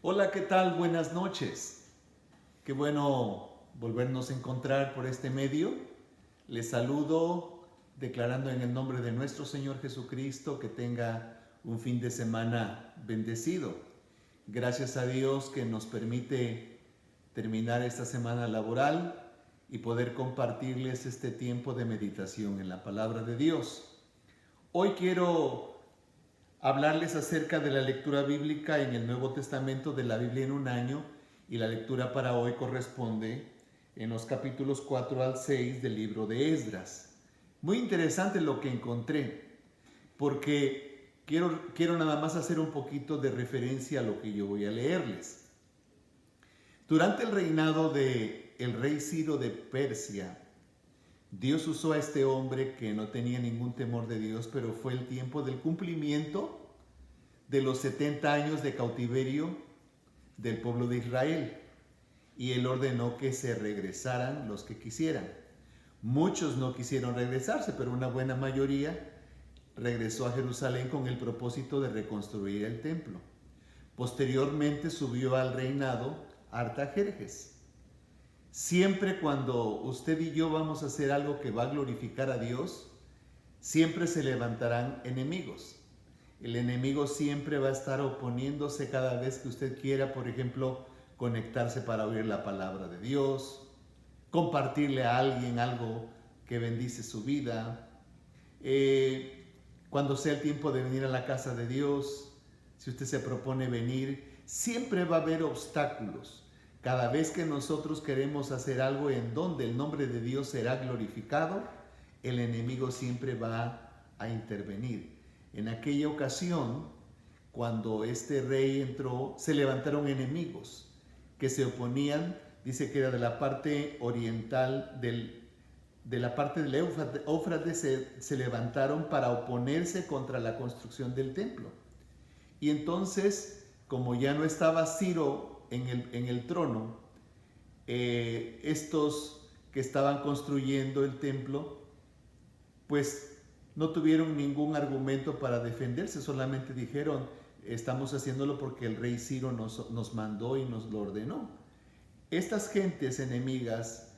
Hola, ¿qué tal? Buenas noches. Qué bueno volvernos a encontrar por este medio. Les saludo declarando en el nombre de nuestro Señor Jesucristo que tenga un fin de semana bendecido. Gracias a Dios que nos permite terminar esta semana laboral y poder compartirles este tiempo de meditación en la palabra de Dios. Hoy quiero hablarles acerca de la lectura bíblica en el Nuevo Testamento de la Biblia en un año, y la lectura para hoy corresponde en los capítulos 4 al 6 del libro de Esdras. Muy interesante lo que encontré, porque quiero nada más hacer un poquito de referencia a lo que yo voy a leerles. Durante el reinado de el rey Ciro de Persia, Dios usó a este hombre que no tenía ningún temor de Dios, pero fue el tiempo del cumplimiento de los 70 años de cautiverio del pueblo de Israel, y él ordenó que se regresaran los que quisieran. Muchos no quisieron regresarse, pero una buena mayoría regresó a Jerusalén con el propósito de reconstruir el templo. Posteriormente subió al reinado Artajerjes. Siempre cuando usted y yo vamos a hacer algo que va a glorificar a Dios, siempre se levantarán enemigos. El enemigo siempre va a estar oponiéndose cada vez que usted quiera, por ejemplo, conectarse para oír la palabra de Dios, compartirle a alguien algo que bendice su vida. Cuando sea el tiempo de venir a la casa de Dios, si usted se propone venir, siempre va a haber obstáculos. Cada vez que nosotros queremos hacer algo en donde el nombre de Dios será glorificado, el enemigo siempre va a intervenir. En aquella ocasión, cuando este rey entró, se levantaron enemigos que se oponían, dice que era de la parte oriental de la parte del Éufrates, se levantaron para oponerse contra la construcción del templo. Y entonces, como ya no estaba Ciro en el trono, estos que estaban construyendo el templo, pues no tuvieron ningún argumento para defenderse, solamente dijeron, estamos haciéndolo porque el rey Ciro nos mandó y nos lo ordenó. Estas gentes enemigas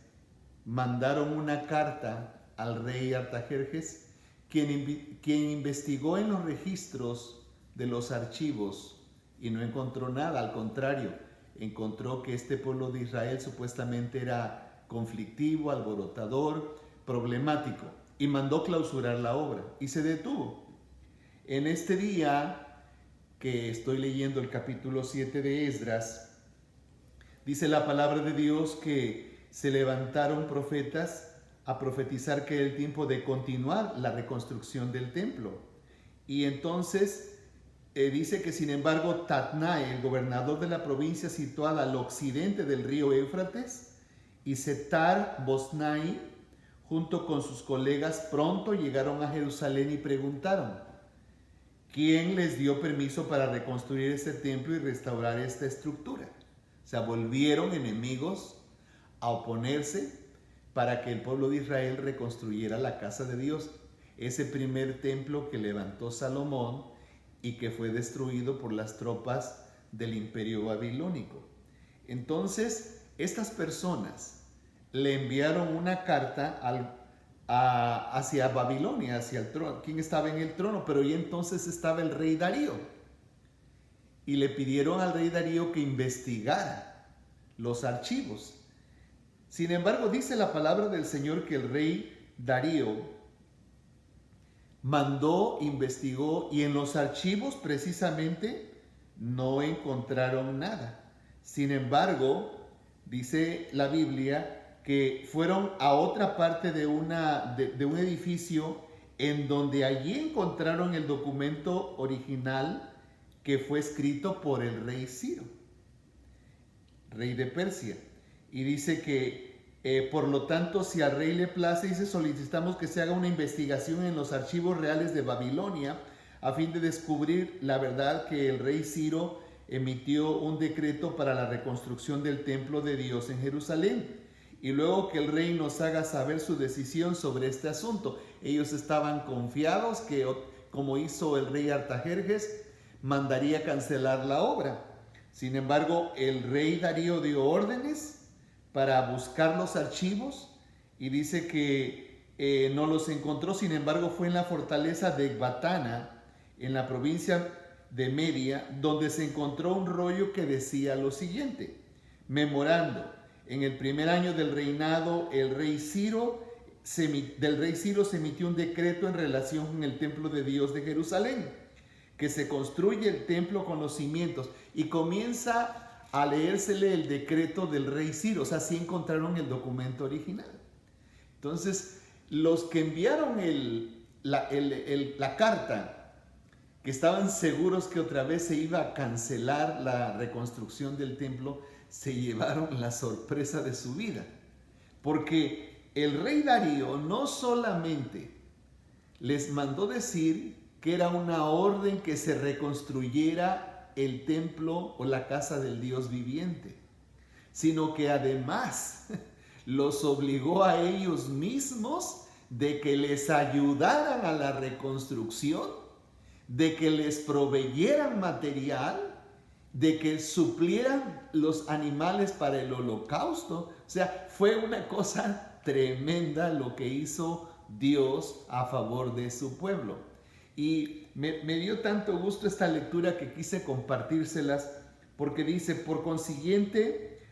mandaron una carta al rey Artajerjes, quien investigó en los registros de los archivos y no encontró nada. Al contrario, encontró que este pueblo de Israel supuestamente era conflictivo, alborotador, problemático, y mandó clausurar la obra y se detuvo. En este día que estoy leyendo el capítulo 7 de Esdras, dice la palabra de Dios que se levantaron profetas a profetizar que era el tiempo de continuar la reconstrucción del templo. Y entonces dice que sin embargo Tatnai, el gobernador de la provincia situada al occidente del río Éufrates, y Setar Bosnai, junto con sus colegas, pronto llegaron a Jerusalén y preguntaron, ¿quién les dio permiso para reconstruir este templo y restaurar esta estructura? O sea, volvieron enemigos a oponerse para que el pueblo de Israel reconstruyera la casa de Dios, ese primer templo que levantó Salomón y que fue destruido por las tropas del imperio babilónico. Entonces, estas personas le enviaron una carta hacia Babilonia, hacia el trono. ¿Quién estaba en el trono? Pero ya entonces estaba el rey Darío. Y le pidieron al rey Darío que investigara los archivos. Sin embargo, dice la palabra del Señor que el rey Darío mandó, investigó, y en los archivos precisamente no encontraron nada. Sin embargo, dice la Biblia que fueron a otra parte de un edificio en donde allí encontraron el documento original que fue escrito por el rey Ciro, rey de Persia. Y dice que por lo tanto, si al rey le place, dice, solicitamos que se haga una investigación en los archivos reales de Babilonia a fin de descubrir la verdad que el rey Ciro emitió un decreto para la reconstrucción del templo de Dios en Jerusalén, y luego que el rey nos haga saber su decisión sobre este asunto. Ellos estaban confiados que, como hizo el rey Artajerjes, mandaría cancelar la obra. Sin embargo, el rey Darío dio órdenes para buscar los archivos y dice que no los encontró. Sin embargo, fue en la fortaleza de Ecbatana, en la provincia de Media, donde se encontró un rollo que decía lo siguiente: memorando, en el primer año del reinado del rey Ciro se emitió un decreto en relación con el templo de Dios de Jerusalén, que se construye el templo con los cimientos, y comienza a leérsele el decreto del rey Ciro. O sea, sí encontraron el documento original. Entonces, los que enviaron la carta, que estaban seguros que otra vez se iba a cancelar la reconstrucción del templo, se llevaron la sorpresa de su vida. Porque el rey Darío no solamente les mandó decir que era una orden que se reconstruyera el templo o la casa del Dios viviente, sino que además los obligó a ellos mismos de que les ayudaran a la reconstrucción, de que les proveyeran material, de que suplieran los animales para el holocausto. O sea, fue una cosa tremenda lo que hizo Dios a favor de su pueblo. Y me dio tanto gusto esta lectura que quise compartírselas, porque dice: por consiguiente,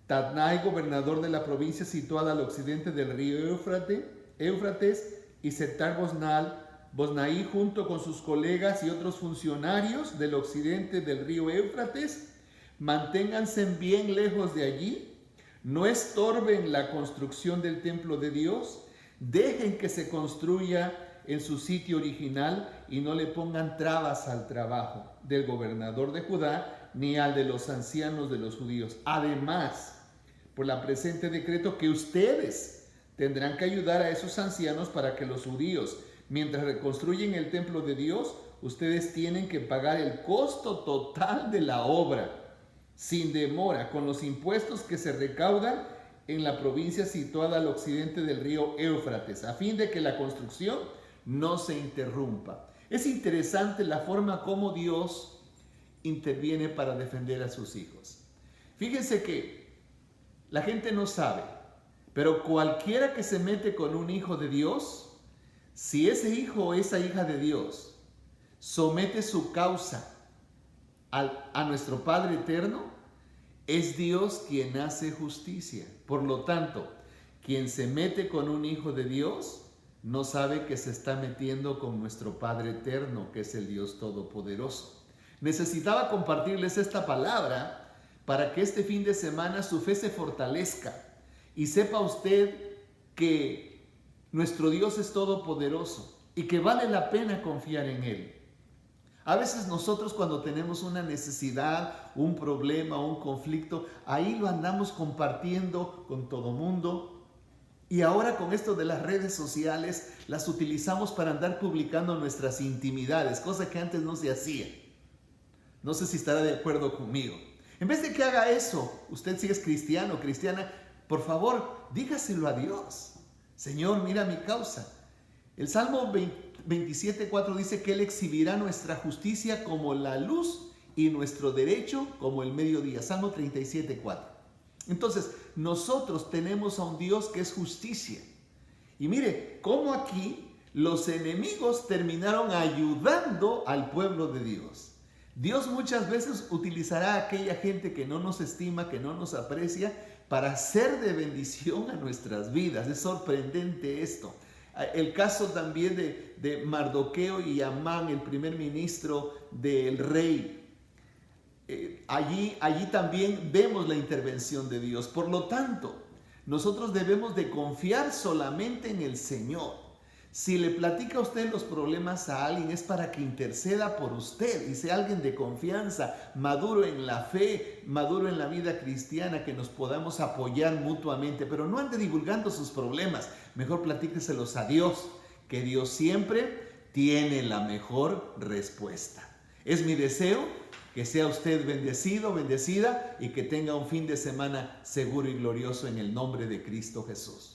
Tatnai, gobernador de la provincia situada al occidente del río Éufrates, y Setar Boznai, junto con sus colegas y otros funcionarios del occidente del río Éufrates, manténganse bien lejos de allí, no estorben la construcción del templo de Dios, dejen que se construya en su sitio original y no le pongan trabas al trabajo del gobernador de Judá ni al de los ancianos de los judíos. Además, por la presente decreto, que ustedes tendrán que ayudar a esos ancianos para que los judíos, mientras reconstruyen el templo de Dios, ustedes tienen que pagar el costo total de la obra, sin demora, con los impuestos que se recaudan en la provincia situada al occidente del río Éufrates, a fin de que la construcción no se interrumpa. Es interesante la forma como Dios interviene para defender a sus hijos. Fíjense que la gente no sabe, pero cualquiera que se mete con un hijo de Dios, si ese hijo o esa hija de Dios somete su causa a nuestro Padre eterno, es Dios quien hace justicia. Por lo tanto, quien se mete con un hijo de Dios no sabe que se está metiendo con nuestro Padre eterno, que es el Dios todopoderoso. Necesitaba compartirles esta palabra para que este fin de semana su fe se fortalezca y sepa usted que nuestro Dios es todopoderoso y que vale la pena confiar en Él. A veces nosotros, cuando tenemos una necesidad, un problema, un conflicto, ahí lo andamos compartiendo con todo mundo. Y ahora con esto de las redes sociales, las utilizamos para andar publicando nuestras intimidades, cosa que antes no se hacía. No sé si estará de acuerdo conmigo. En vez de que haga eso, usted si es cristiano, cristiana, por favor, dígaselo a Dios. Señor, mira mi causa. El Salmo 27:4 dice que Él exhibirá nuestra justicia como la luz y nuestro derecho como el mediodía. Salmo 37:4. Entonces, nosotros tenemos a un Dios que es justicia. Y mire, cómo aquí los enemigos terminaron ayudando al pueblo de Dios. Dios muchas veces utilizará a aquella gente que no nos estima, que no nos aprecia, para ser de bendición a nuestras vidas. Es sorprendente esto. El caso también de Mardoqueo y Amán, el primer ministro del rey. Allí también vemos la intervención de Dios. Por lo tanto, nosotros debemos de confiar solamente en el Señor. Si le platica a usted los problemas a alguien, es para que interceda por usted y sea alguien de confianza, maduro en la fe, maduro en la vida cristiana, que nos podamos apoyar mutuamente. Pero no ande divulgando sus problemas, mejor platíqueselos a Dios, que Dios siempre tiene la mejor respuesta. Es mi deseo que sea usted bendecido, bendecida, y que tenga un fin de semana seguro y glorioso en el nombre de Cristo Jesús.